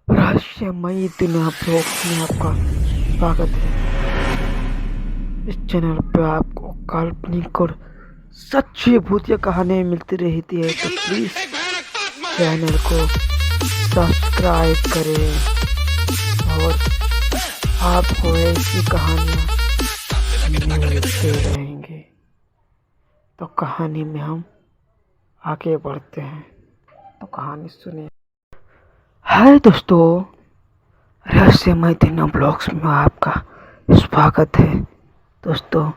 रहस्यमयी दुनिया ब्लॉग में आपका स्वागत है। इस चैनल पे आपको काल्पनिक और सच्ची भूतिया कहानियाँ मिलती रहती है, तो प्लीज चैनल को सब्सक्राइब करें और आपको ऐसी कहानियाँ मिलते रहेंगे। तो कहानी में हम आगे बढ़ते हैं, तो कहानी सुनिए। हाय दोस्तों, रहस्यमय दुनिया ब्लॉग्स में आपका स्वागत है। दोस्तों,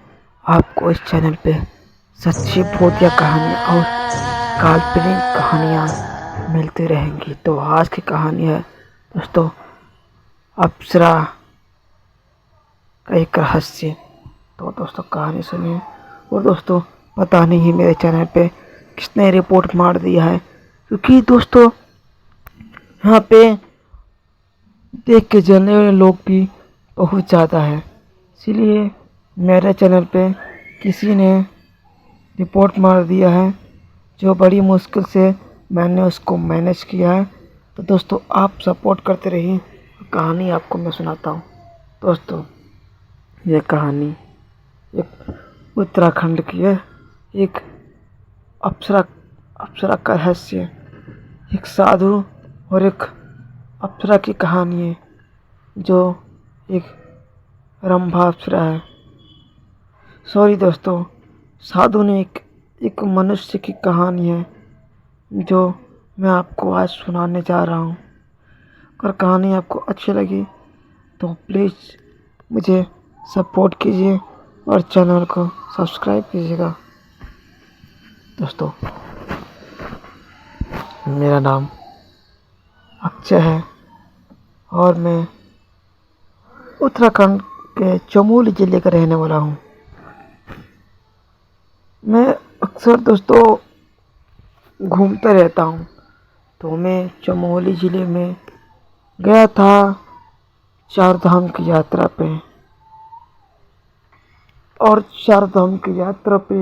आपको इस चैनल पे सच्ची भूतिया कहानियाँ और काल्पनिक कहानियाँ मिलती रहेंगी। तो आज की कहानी है दोस्तों अप्सरा का एक रहस्य। तो दोस्तों कहानी सुनिए। और दोस्तों पता नहीं मेरे चैनल पे किसने रिपोर्ट मार दिया है, क्योंकि दोस्तों यहाँ पे देख के जलने वाले लोग भी बहुत ज़्यादा है, इसीलिए मेरे चैनल पे किसी ने रिपोर्ट मार दिया है, जो बड़ी मुश्किल से मैंने उसको मैनेज किया है। तो दोस्तों आप सपोर्ट करते रहिए, कहानी आपको मैं सुनाता हूँ। दोस्तों ये कहानी एक उत्तराखंड की है। एक अप्सरा का रहस्य, एक साधु और एक अप्सरा की कहानी है, जो एक रंभा अप्सरा है। सॉरी दोस्तों, साधु ने एक मनुष्य की कहानी है, जो मैं आपको आज सुनाने जा रहा हूँ। अगर कहानी आपको अच्छी लगी तो प्लीज़ मुझे सपोर्ट कीजिए और चैनल को सब्सक्राइब कीजिएगा। दोस्तों मेरा नाम अक्षय है और मैं उत्तराखंड के चमोली ज़िले का रहने वाला हूँ। मैं अक्सर दोस्तों घूमता रहता हूँ, तो मैं चमोली ज़िले में गया था चार धाम की यात्रा पे। और चार धाम की यात्रा पे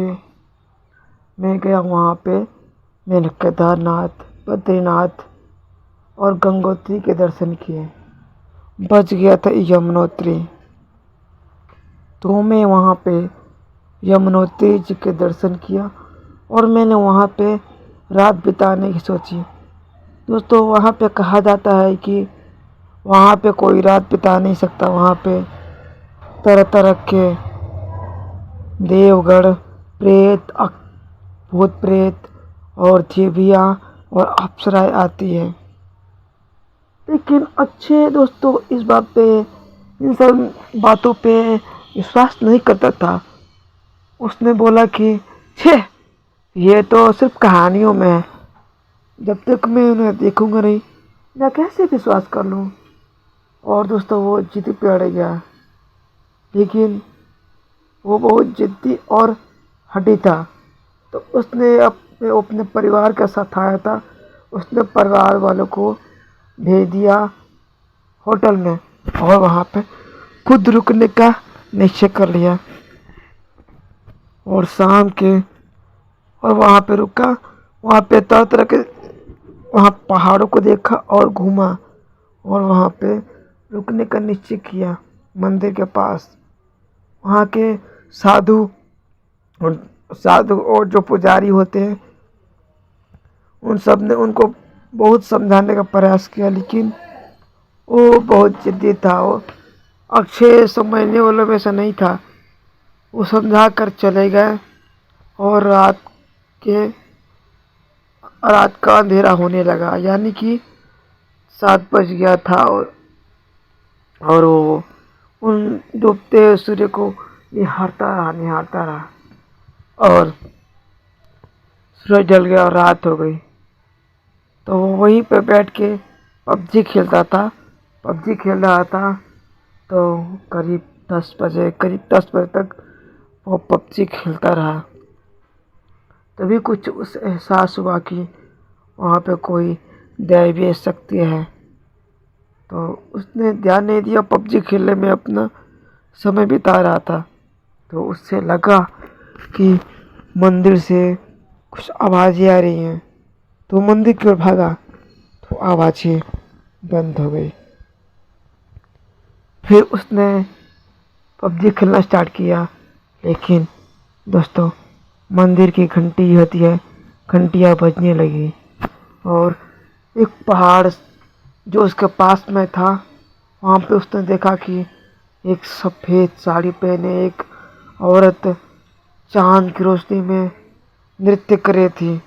मैं गया, वहाँ पे मैंने केदारनाथ, बद्रीनाथ और गंगोत्री के दर्शन किए। बच गया था यमुनोत्री, तो मैं वहाँ पे यमुनोत्री जी के दर्शन किया और मैंने वहाँ पे रात बिताने की सोची। दोस्तों वहाँ पे कहा जाता है कि वहाँ पे कोई रात बिता नहीं सकता। वहाँ पे तरह तरह के देवगढ़, प्रेत, भूत प्रेत और देवियाँ और अप्सराएं आती है। लेकिन अच्छे दोस्तों इस बात पे, इन सब बातों पे विश्वास नहीं करता था। उसने बोला कि छे ये तो सिर्फ कहानियों में है, जब तक मैं उन्हें देखूंगा नहीं मैं कैसे विश्वास कर लूँ। और दोस्तों वो जिद पे अड़ गया, लेकिन वो बहुत जिद्दी और हठी था। तो उसने अपने परिवार के साथ आया था। उसने परिवार वालों को भेज दिया होटल में और वहाँ पे खुद रुकने का निश्चय कर लिया। और शाम के और वहाँ पे रुका, वहाँ पे तरह तरह के वहाँ पहाड़ों को देखा और घूमा और वहाँ पे रुकने का निश्चय किया मंदिर के पास। वहाँ के साधु और जो पुजारी होते हैं उन सब ने उनको बहुत समझाने का प्रयास किया, लेकिन वो बहुत जिद्दी था। वो अक्षय समझने वालों में से नहीं था। वो समझा कर चले गए और रात का अंधेरा होने लगा, यानी कि 7 बज गया था। और वो उन डूबते सूर्य को निहारता रहा और सूरज ढल गया और रात हो गई। तो वो वहीं पे बैठ के पबजी खेल रहा था। तो करीब 10 बजे तक वो पबजी खेलता रहा। तभी कुछ उसे एहसास हुआ कि वहाँ पे कोई दैवीय शक्ति है। तो उसने ध्यान नहीं दिया, पबजी खेलने में अपना समय बिता रहा था। तो उससे लगा कि मंदिर से कुछ आवाज़ें आ रही हैं, तो मंदिर की ओर भागा। तो आवाज़ें बंद हो गई। फिर उसने पबजी खेलना स्टार्ट किया। लेकिन दोस्तों, मंदिर की घंटी होती है, घंटियाँ बजने लगी और एक पहाड़ जो उसके पास में था, वहाँ पे उसने देखा कि एक सफ़ेद साड़ी पहने एक औरत चांद की रोशनी में नृत्य कर रही थी।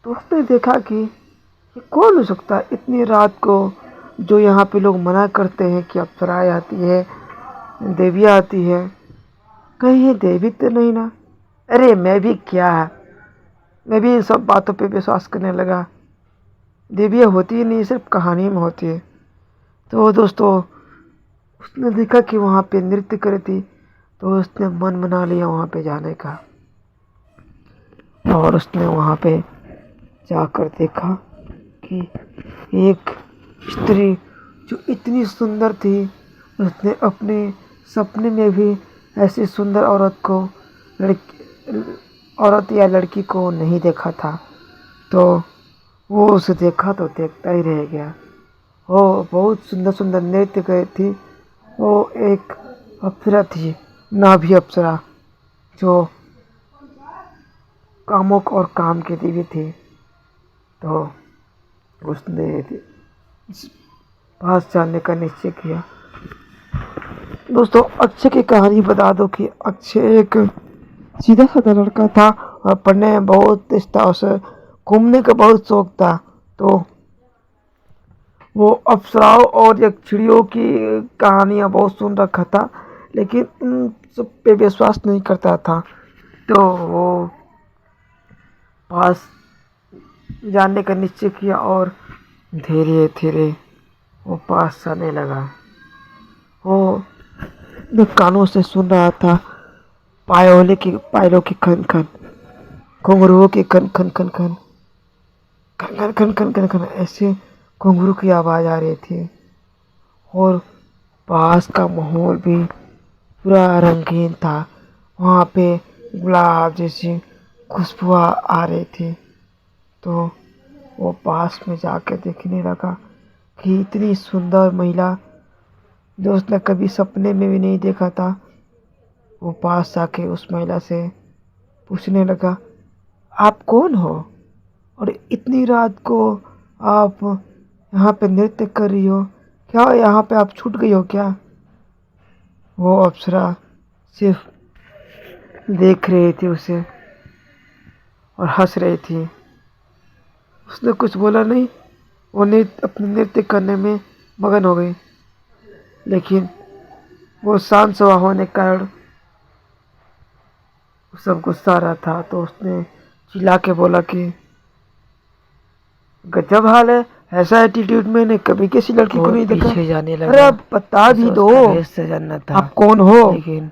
तो उसने देखा कि ये कौन हो सकता है इतनी रात को, जो यहाँ पे लोग मना करते हैं कि अप्सराएं आती है, देवियाँ आती है, कहीं ये देवी तो नहीं ना। अरे मैं भी क्या, मैं भी इन सब बातों पे विश्वास करने लगा। देवियाँ होती ही नहीं, सिर्फ कहानी में होती है। तो दोस्तों, उसने देखा कि वहाँ पे नृत्य कर रही थी, तो उसने मन बना लिया वहाँ पे जाने का। और उसने वहाँ पे जाकर देखा कि एक स्त्री जो इतनी सुंदर थी, उसने अपने सपने में भी ऐसी सुंदर औरत या लड़की को नहीं देखा था। तो वो उसे देखा तो देखता ही रह गया। वो बहुत सुंदर सुंदर नृत्य कर रही थी। वो एक अप्सरा थी, नाभि अप्सरा, जो कामुक और काम की देवी थी। तो उसने पास जाने का निश्चय किया। दोस्तों, अक्षय की कहानी बता दो कि अक्षय एक सीधा साधा लड़का था और पढ़ने में बहुत तेज था। उसे घूमने का बहुत शौक था। तो वो अप्सराओं और एक चिड़ियों की कहानियाँ बहुत सुन रखा था, लेकिन उन सब पे विश्वास नहीं करता था। तो वो पास जाने का निश्चय किया और धीरे धीरे वो पास जाने लगा। वो अपने कानों से सुन रहा था पायलों की खन खन, घुंघरुओं की खन खन खन खन खन खन खन खन खन खन, ऐसे घुंघरू की आवाज़ आ रही थी। और पास का माहौल भी पूरा रंगीन था। वहाँ पे गुलाब जैसी खुशबू आ रही थी। तो वो पास में जाकर देखने लगा कि इतनी सुंदर महिला जो उसने कभी सपने में भी नहीं देखा था। वो पास जाके उस महिला से पूछने लगा, आप कौन हो और इतनी रात को आप यहाँ पे नृत्य कर रही हो? क्या यहाँ पे आप छूट गई हो क्या? वो अप्सरा सिर्फ देख रही थी उसे और हंस रही थी। उसने कुछ बोला नहीं। वो अपने नृत्य करने में मगन हो गई। लेकिन वो शांत स्वभाव होने के कारण सब गुस्सा आ रहा था। तो उसने चिल्ला के बोला कि गजब हाल है, ऐसा एटीट्यूड मैंने कभी किसी लड़की को नहीं देखा। पीछे जाने अरे लगा। अब बता भी दो, से जानना था, आप कौन हो? लेकिन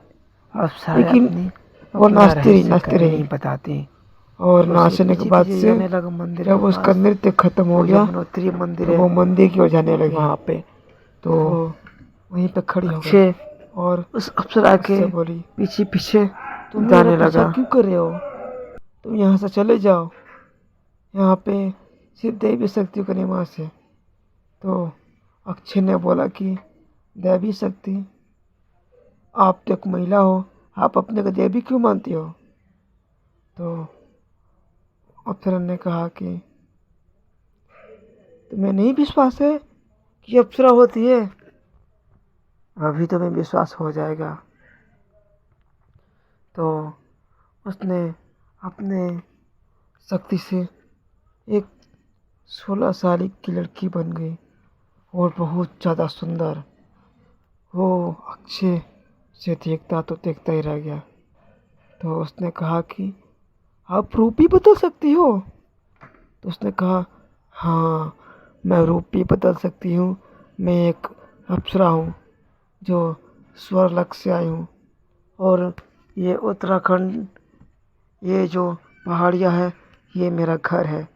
अब सारे लेकिन अपनी वो अपना नाचती रहस्य कभी रही। नहीं बताती। और तो उसे नाचने के पीछे बाद पीछे से जाने लगा मंदिर जब के उसका पास। नृत्य खत्म हो वो गया, यमुनोत्री मंदिर तो है वो मंदिर की ओर जाने लगी। वहाँ पे। तो तो वहीं पे खड़ी हो गई अक्षय और उस अप्सरा के उससे बोली, पीछे पीछे तुम मेरा जाने पीछा लगा। क्यों कर रहे हो? तुम यहाँ से चले जाओ, यहाँ पे सिर्फ देवी शक्ति का निवास है। तो अक्षय ने बोला कि देवी शक्ति, आप तो एक महिला हो, आप अपने को देवी क्यों मानती हो? तो अप्सरा ने कहा कि तुम्हें नहीं विश्वास है कि अप्सरा होती है? अभी तुम्हें विश्वास हो जाएगा। तो उसने अपने शक्ति से एक 16 साल की लड़की बन गई और बहुत ज़्यादा सुंदर। वो अक्षय से देखता तो देखता ही रह गया। तो उसने कहा कि आप रूप भी बदल सकती हो? तो उसने कहा, हाँ, मैं रूप भी बदल सकती हूँ। मैं एक अप्सरा हूँ जो स्वर्गलोक से आई हूँ। और ये उत्तराखंड, ये जो पहाड़ियाँ है, ये मेरा घर है।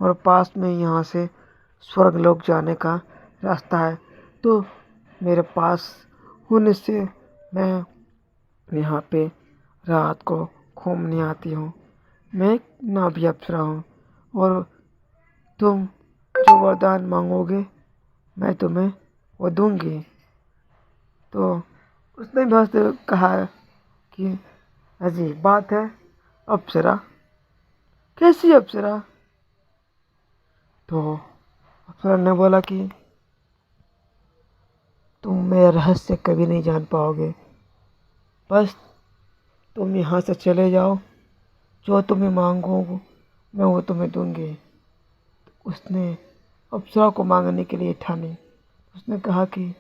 और पास में यहाँ से स्वर्गलोक जाने का रास्ता है। तो मेरे पास होने से मैं यहाँ पे रात को घूमने आती हूँ। मैं एक नाभि अप्सरा हूँ और तुम जो वरदान मांगोगे मैं तुम्हें वो दूंगी। तो उसने भी हंसते हुए कहा कि अजीब बात है, अप्सरा? कैसी अप्सरा? तो अप्सरा ने बोला कि तुम मेरा रहस्य कभी नहीं जान पाओगे, बस तुम यहाँ से चले जाओ, जो तुम्हें मांगो मैं वो तुम्हें दूंगी। उसने अप्सरा को मांगने के लिए ठानी। उसने कहा कि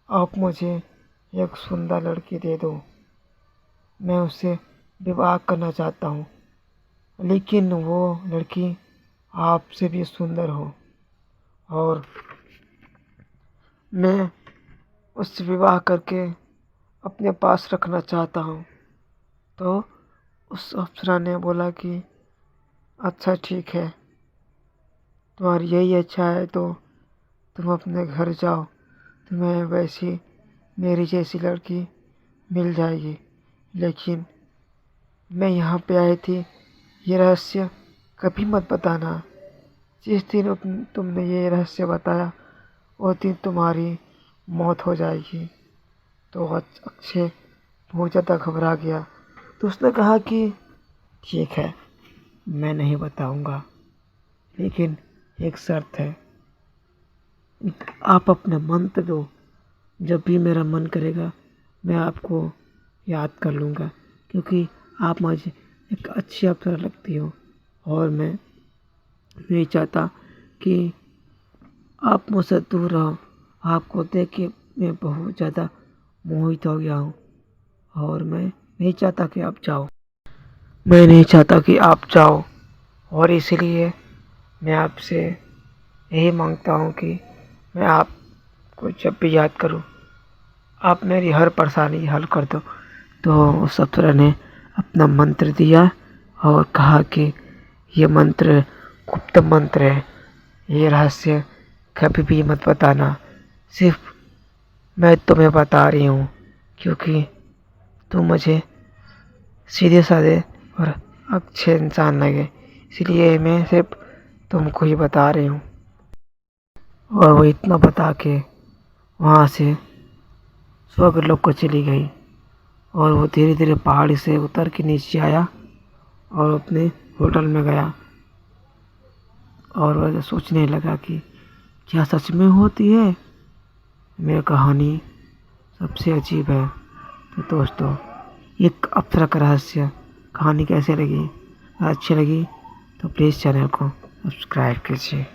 आप मुझे एक सुंदर लड़की दे दो, मैं उससे विवाह करना चाहता हूँ, लेकिन वो लड़की आपसे भी सुंदर हो और मैं उससे विवाह करके अपने पास रखना चाहता हूँ। तो उस अप्सरा ने बोला कि अच्छा ठीक है, तुम्हारी यही इच्छा है तो तुम अपने घर जाओ, तुम्हें वैसी मेरी जैसी लड़की मिल जाएगी। लेकिन मैं यहाँ पे आई थी, ये रहस्य कभी मत बताना। जिस दिन तुमने ये रहस्य बताया उस दिन तुम्हारी मौत हो जाएगी। तो अक्षय बहुत ज़्यादा घबरा गया। तो उसने कहा कि ठीक है, मैं नहीं बताऊंगा, लेकिन एक शर्त है, आप अपना मंत्र दो, जब भी मेरा मन करेगा मैं आपको याद कर लूँगा, क्योंकि आप मुझे एक अच्छी अप्सरा लगती हो और मैं नहीं चाहता कि आप मुझसे दूर रहो। आपको देख के मैं बहुत ज़्यादा मोहित हो गया हूँ और मैं नहीं चाहता कि आप जाओ। मैं नहीं चाहता कि आप जाओ और इसलिए मैं आपसे यही मांगता हूँ कि मैं आपको जब भी याद करूँ आप मेरी हर परेशानी हल कर दो। तो उस अप्सरा ने अपना मंत्र दिया और कहा कि ये मंत्र गुप्त मंत्र है, ये रहस्य कभी भी मत बताना, सिर्फ मैं तुम्हें बता रही हूँ क्योंकि तुम मुझे सीधे साधे और अच्छे इंसान लगे, इसलिए मैं सिर्फ तुमको ही बता रही हूँ। और वो इतना बता के वहाँ से स्वर्गलोक को चली गई और वो धीरे धीरे पहाड़ी से उतर के नीचे आया और अपने होटल में गया और वह सोचने लगा कि क्या सच में होती है मेरी कहानी सबसे अजीब है। तो दोस्तों, एक अप्सरा का रहस्य कहानी कैसे लगी? अच्छी लगी तो प्लीज़ चैनल को सब्सक्राइब कीजिए।